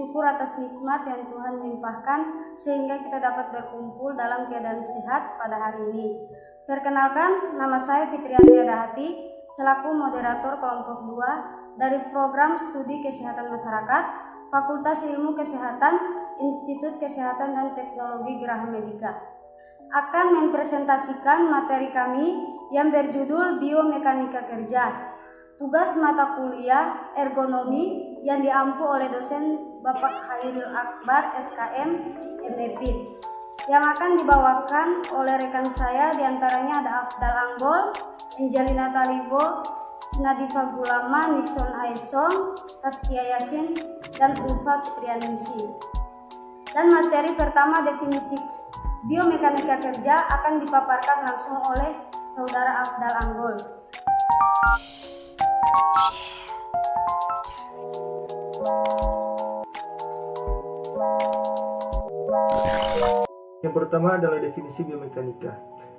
bersyukur atas nikmat yang Tuhan limpahkan sehingga kita dapat berkumpul dalam keadaan sehat pada hari ini. Perkenalkan, nama saya Fitrianti Adahati selaku moderator kelompok 2 dari program studi Kesehatan Masyarakat Fakultas Ilmu Kesehatan Institut Kesehatan dan Teknologi Geraha Medica. Akan mempresentasikan materi kami yang berjudul Biomekanika Kerja. Tugas mata kuliah ergonomi yang diampu oleh dosen Bapak Khairil Akbar SKM MEP. Yang akan dibawakan oleh rekan saya diantaranya ada Afdal Anggol, Angelina Talibo, Nadifa Gulama, Nixon Aisong, Taskia Yasin, dan Ulfa Fitrianingsi. Dan materi pertama definisi biomekanika kerja akan dipaparkan langsung oleh Saudara Afdal Anggol. Yang pertama adalah definisi biomekanika.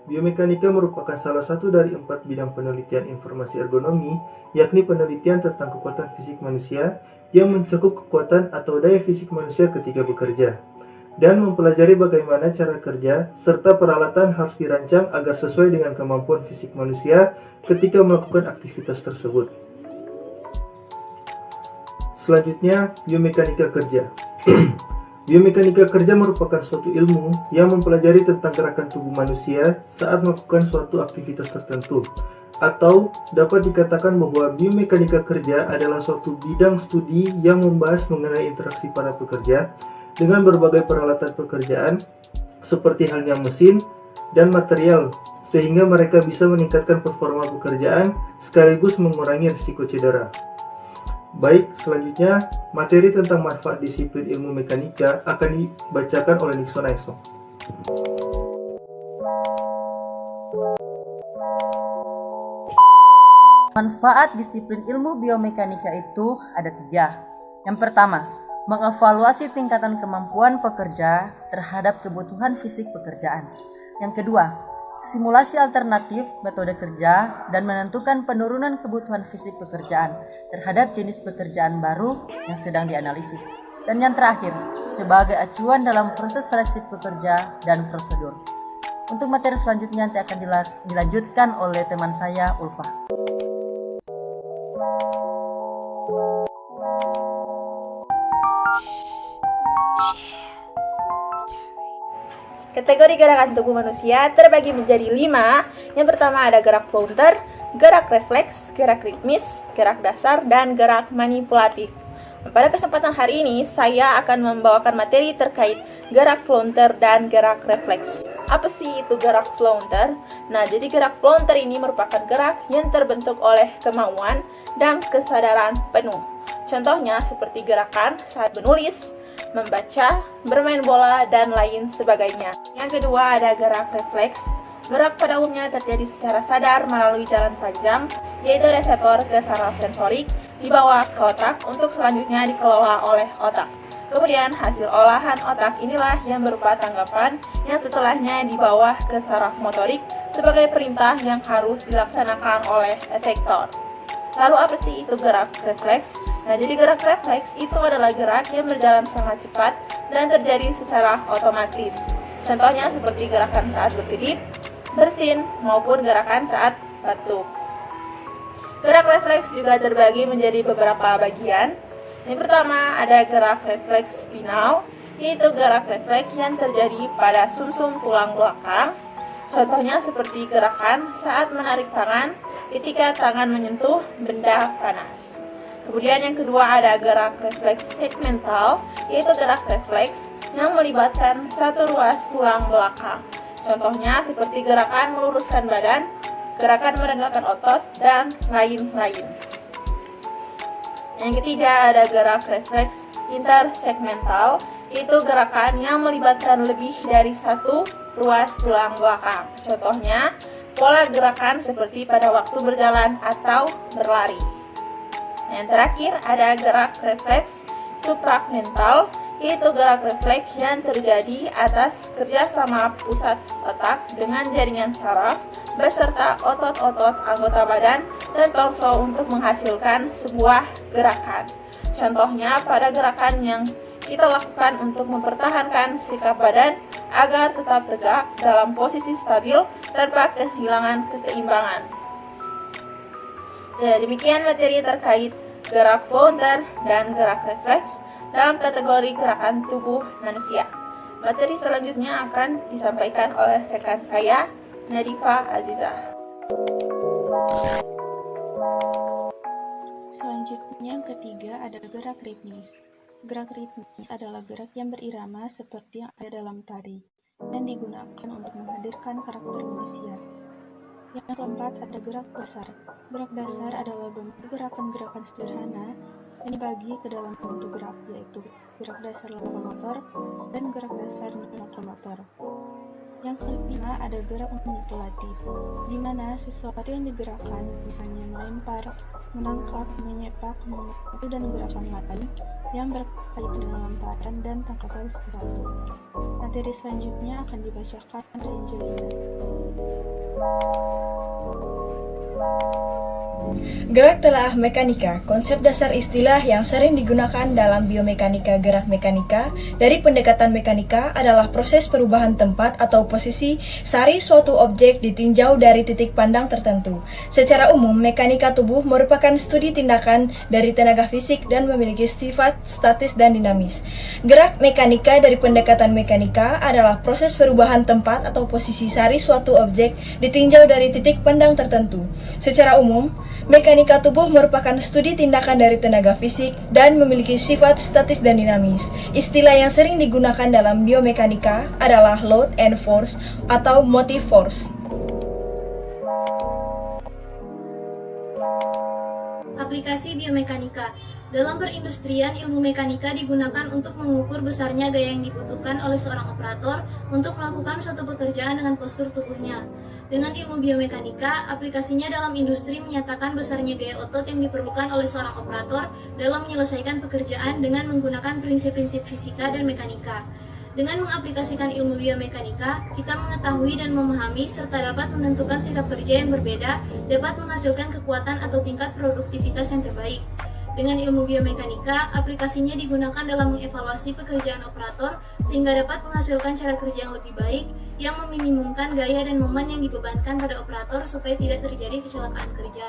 Biomekanika merupakan salah satu dari 4 bidang penelitian informasi ergonomi, yakni penelitian tentang kekuatan fisik manusia yang mencakup kekuatan atau daya fisik manusia ketika bekerja, dan mempelajari bagaimana cara kerja serta peralatan harus dirancang agar sesuai dengan kemampuan fisik manusia ketika melakukan aktivitas tersebut. Selanjutnya, biomekanika kerja. Biomekanika kerja merupakan suatu ilmu yang mempelajari tentang gerakan tubuh manusia saat melakukan suatu aktivitas tertentu. Atau dapat dikatakan bahwa biomekanika kerja adalah suatu bidang studi yang membahas mengenai interaksi para pekerja dengan berbagai peralatan pekerjaan seperti halnya mesin dan material, sehingga mereka bisa meningkatkan performa pekerjaan sekaligus mengurangi risiko cedera. Baik, selanjutnya materi tentang manfaat disiplin ilmu mekanika akan dibacakan oleh Nixon Aisong. Manfaat disiplin ilmu biomekanika itu ada 3. Yang pertama, mengevaluasi tingkatan kemampuan pekerja terhadap kebutuhan fisik pekerjaan. Yang kedua, simulasi alternatif metode kerja dan menentukan penurunan kebutuhan fisik pekerjaan terhadap jenis pekerjaan baru yang sedang dianalisis. Dan yang terakhir, sebagai acuan dalam proses seleksi pekerja dan prosedur. Untuk materi selanjutnya nanti akan dilanjutkan oleh teman saya, Ulfa. Kategori gerakan tubuh manusia terbagi menjadi 5. Yang pertama ada gerak flounter, gerak refleks, gerak ritmis, gerak dasar, dan gerak manipulatif. Pada kesempatan hari ini, saya akan membawakan materi terkait gerak flounter dan gerak refleks. Apa sih itu gerak flounter? Nah, jadi gerak flounter ini merupakan gerak yang terbentuk oleh kemauan dan kesadaran penuh. Contohnya seperti gerakan saat menulis, membaca, bermain bola, dan lain sebagainya. Yang kedua ada gerak refleks. Gerak pada umumnya terjadi secara sadar melalui jalan panjang, yaitu reseptor ke saraf sensorik dibawa ke otak untuk selanjutnya dikelola oleh otak. Kemudian hasil olahan otak inilah yang berupa tanggapan yang setelahnya dibawa ke saraf motorik sebagai perintah yang harus dilaksanakan oleh efektor. Lalu apa sih itu gerak refleks? Nah, jadi gerak refleks itu adalah gerak yang berjalan sangat cepat dan terjadi secara otomatis. Contohnya seperti gerakan saat berkedip, bersin, maupun gerakan saat batuk. Gerak refleks juga terbagi menjadi beberapa bagian. Yang pertama ada gerak refleks spinal, yaitu gerak refleks yang terjadi pada sumsum tulang belakang. Contohnya seperti gerakan saat menarik tangan ketika tangan menyentuh benda panas. Kemudian yang kedua ada gerak refleks segmental, yaitu gerak refleks yang melibatkan satu ruas tulang belakang. Contohnya seperti gerakan meluruskan badan, gerakan meregangkan otot, dan lain-lain. Yang ketiga ada gerak refleks intersegmental, yaitu gerakan yang melibatkan lebih dari satu ruas tulang belakang. Contohnya pola gerakan seperti pada waktu berjalan atau berlari. Yang terakhir ada gerak refleks supramental, yaitu gerak refleks yang terjadi atas kerjasama pusat otak dengan jaringan saraf beserta otot-otot anggota badan dan torso untuk menghasilkan sebuah gerakan. Contohnya pada gerakan yang kita lakukan untuk mempertahankan sikap badan agar tetap tegak dalam posisi stabil tanpa kehilangan keseimbangan. Demikian materi terkait gerak flounter dan gerak refleks dalam kategori gerakan tubuh manusia. Materi selanjutnya akan disampaikan oleh rekan saya, Nadifa Azizah. Selanjutnya yang ketiga ada gerak ritmis. Gerak ritmis adalah gerak yang berirama seperti yang ada dalam tari dan digunakan untuk menghadirkan karakter manusia. Yang keempat ada gerak dasar. Gerak dasar adalah bentuk gerakan-gerakan sederhana yang dibagi ke dalam bentuk gerak, yaitu gerak dasar lokomotor dan gerak dasar non-lokomotor. Yang kelima ada gerak manipulatif, di mana sesuatu yang digerakkan, misalnya melempar, menangkap, menyepak, memukul, dan gerakan lain yang berkaitan dengan lemparan dan tangkapan sesuatu. Materi selanjutnya akan dibacakan oleh Angelina. Gerak telaah mekanika, konsep dasar istilah yang sering digunakan dalam biomekanika gerak mekanika dari pendekatan mekanika adalah proses perubahan tempat atau posisi sari suatu objek ditinjau dari titik pandang tertentu. Secara umum, mekanika tubuh merupakan studi tindakan dari tenaga fisik dan memiliki sifat statis dan dinamis. Gerak mekanika dari pendekatan mekanika adalah proses perubahan tempat atau posisi sari suatu objek ditinjau dari titik pandang tertentu. Secara umum, mekanika tubuh merupakan studi tindakan dari tenaga fisik dan memiliki sifat statis dan dinamis. Istilah yang sering digunakan dalam biomekanika adalah load and force atau motive force. Aplikasi biomekanika. Dalam perindustrian, ilmu mekanika digunakan untuk mengukur besarnya gaya yang dibutuhkan oleh seorang operator untuk melakukan suatu pekerjaan dengan postur tubuhnya. Dengan ilmu biomekanika, aplikasinya dalam industri menyatakan besarnya gaya otot yang diperlukan oleh seorang operator dalam menyelesaikan pekerjaan dengan menggunakan prinsip-prinsip fisika dan mekanika. Dengan mengaplikasikan ilmu biomekanika, kita mengetahui dan memahami serta dapat menentukan sikap kerja yang berbeda, dapat menghasilkan kekuatan atau tingkat produktivitas yang terbaik. Dengan ilmu biomekanika, aplikasinya digunakan dalam mengevaluasi pekerjaan operator sehingga dapat menghasilkan cara kerja yang lebih baik, yang meminimumkan gaya dan momen yang dibebankan pada operator supaya tidak terjadi kecelakaan kerja.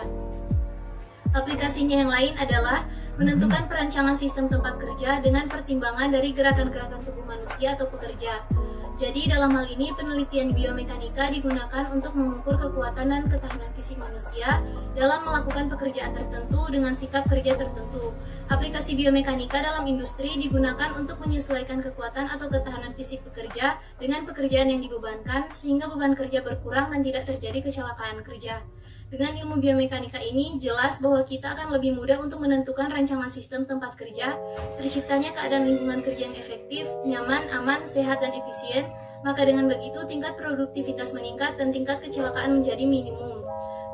Aplikasinya yang lain adalah menentukan perancangan sistem tempat kerja dengan pertimbangan dari gerakan-gerakan tubuh manusia atau pekerja. Jadi dalam hal ini penelitian biomekanika digunakan untuk mengukur kekuatan dan ketahanan fisik manusia dalam melakukan pekerjaan tertentu dengan sikap kerja tertentu. Aplikasi biomekanika dalam industri digunakan untuk menyesuaikan kekuatan atau ketahanan fisik pekerja dengan pekerjaan yang dibebankan sehingga beban kerja berkurang dan tidak terjadi kecelakaan kerja. Dengan ilmu biomekanika ini, jelas bahwa kita akan lebih mudah untuk menentukan rancangan sistem tempat kerja, terciptanya keadaan lingkungan kerja yang efektif, nyaman, aman, sehat, dan efisien, maka dengan begitu tingkat produktivitas meningkat dan tingkat kecelakaan menjadi minimum.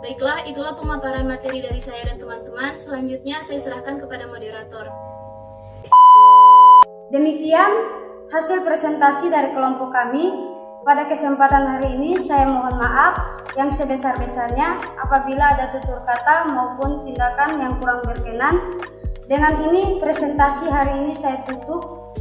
Baiklah, itulah pemaparan materi dari saya dan teman-teman. Selanjutnya saya serahkan kepada moderator. Demikian hasil presentasi dari kelompok kami. Pada kesempatan hari ini saya mohon maaf yang sebesar-besarnya apabila ada tutur kata maupun tindakan yang kurang berkenan. Dengan ini presentasi hari ini saya tutup.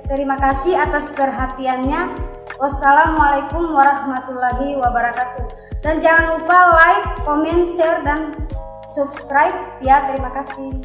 Terima kasih atas perhatiannya. Wassalamualaikum warahmatullahi wabarakatuh. Dan jangan lupa like, comment, share, dan subscribe ya. Terima kasih.